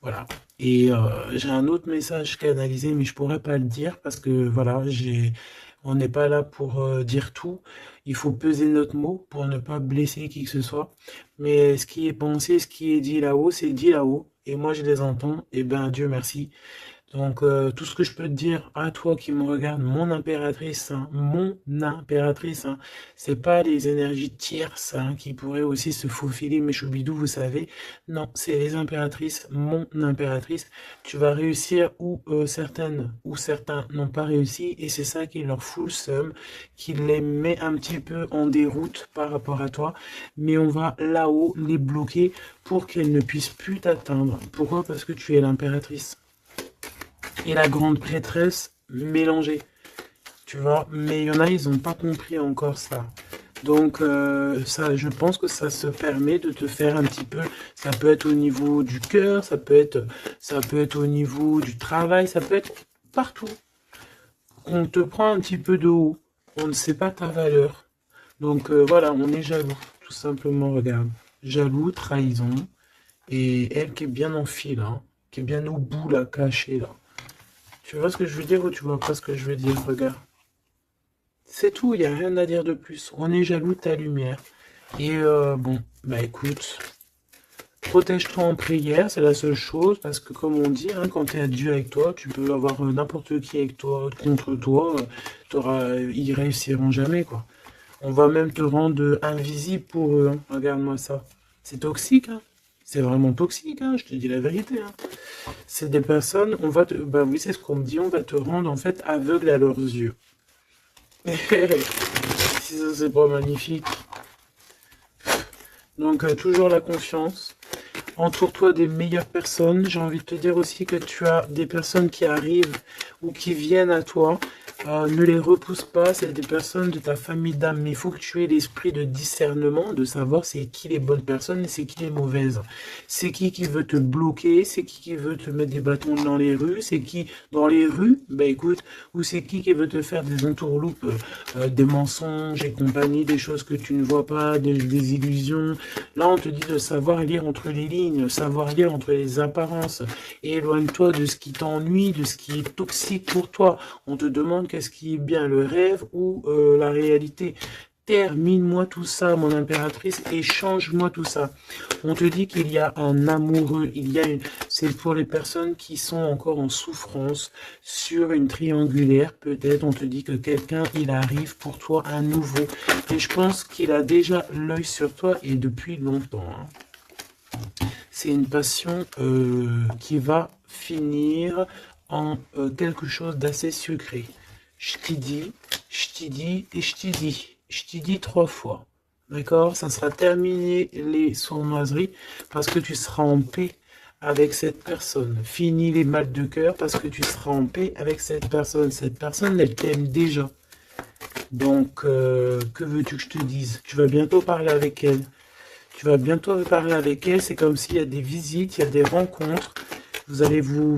Voilà. Et j'ai un autre message canalisé, mais je pourrais pas le dire parce que voilà, on n'est pas là pour dire tout. Il faut peser notre mot pour ne pas blesser qui que ce soit. Mais ce qui est pensé, ce qui est dit là-haut, c'est dit là-haut. Et moi, je les entends. Et ben, Dieu merci. Donc, tout ce que je peux te dire à toi qui me regarde, mon impératrice, hein, c'est pas les énergies tierces hein, qui pourraient aussi se faufiler, mes choubidous, vous savez. Non, c'est les impératrices, mon impératrice. Tu vas réussir où certaines ou certains n'ont pas réussi, et c'est ça qui leur fout le seum, qui les met un petit peu en déroute par rapport à toi. Mais on va là-haut les bloquer pour qu'elles ne puissent plus t'atteindre. Pourquoi? Parce que tu es l'impératrice. Et la grande prêtresse mélangée, tu vois. Mais il y en a, ils n'ont pas compris encore ça. Donc, ça, je pense que ça se permet de te faire un petit peu, ça peut être au niveau du cœur, ça peut être au niveau du travail, ça peut être partout. On te prend un petit peu de haut, on ne sait pas ta valeur. Donc, voilà, on est jaloux, tout simplement, regarde. Jaloux, trahison, et elle qui est bien en fil, hein, qui est bien au bout, là, cachée, là. Tu vois ce que je veux dire ou tu vois pas ce que je veux dire, regarde. C'est tout, il n'y a rien à dire de plus. On est jaloux de ta lumière. Et bon, bah écoute, protège-toi en prière, c'est la seule chose, parce que comme on dit, hein, quand tu es à Dieu avec toi, tu peux avoir n'importe qui avec toi, contre toi, ils réussiront jamais, quoi. On va même te rendre invisible pour eux, hein. Regarde-moi ça. C'est toxique, hein. C'est vraiment toxique, hein, je te dis la vérité, hein. C'est des personnes, bah oui, c'est ce qu'on me dit, on va te rendre en fait aveugle à leurs yeux. Si ça c'est pas magnifique. Donc toujours la confiance. Entoure-toi des meilleures personnes. J'ai envie de te dire aussi que tu as des personnes qui arrivent ou qui viennent à toi. Ne les repousse pas, c'est des personnes de ta famille d'âme. Mais il faut que tu aies l'esprit de discernement, de savoir c'est qui les bonnes personnes et c'est qui les mauvaises. C'est qui veut te bloquer, c'est qui veut te mettre des bâtons dans les rues, c'est qui dans les rues, bah écoute, ou c'est qui veut te faire des entourloupes, des mensonges et compagnie, des choses que tu ne vois pas, des illusions. Là, on te dit de savoir lire entre les lignes, savoir lire entre les apparences. Et éloigne-toi de ce qui t'ennuie, de ce qui est toxique pour toi. On te demande qu'est-ce qui est bien, le rêve ou la réalité. Termine-moi tout ça, mon impératrice, et change-moi tout ça. On te dit qu'il y a un amoureux, c'est pour les personnes qui sont encore en souffrance sur une triangulaire. Peut-être on te dit que quelqu'un, il arrive pour toi à nouveau. Et je pense qu'il a déjà l'œil sur toi et depuis longtemps, hein. C'est une passion qui va finir en quelque chose d'assez sucré. Je t'y dis, je t'y dis et je t'y dis. Je t'y dis 3 fois. D'accord? Ça sera terminé les sournoiseries parce que tu seras en paix avec cette personne. Fini les mal de cœur parce que tu seras en paix avec cette personne. Cette personne, elle t'aime déjà. Donc, que veux-tu que je te dise? Tu vas bientôt parler avec elle. Tu vas bientôt parler avec elle. C'est comme s'il y a des visites, il y a des rencontres. Vous allez vous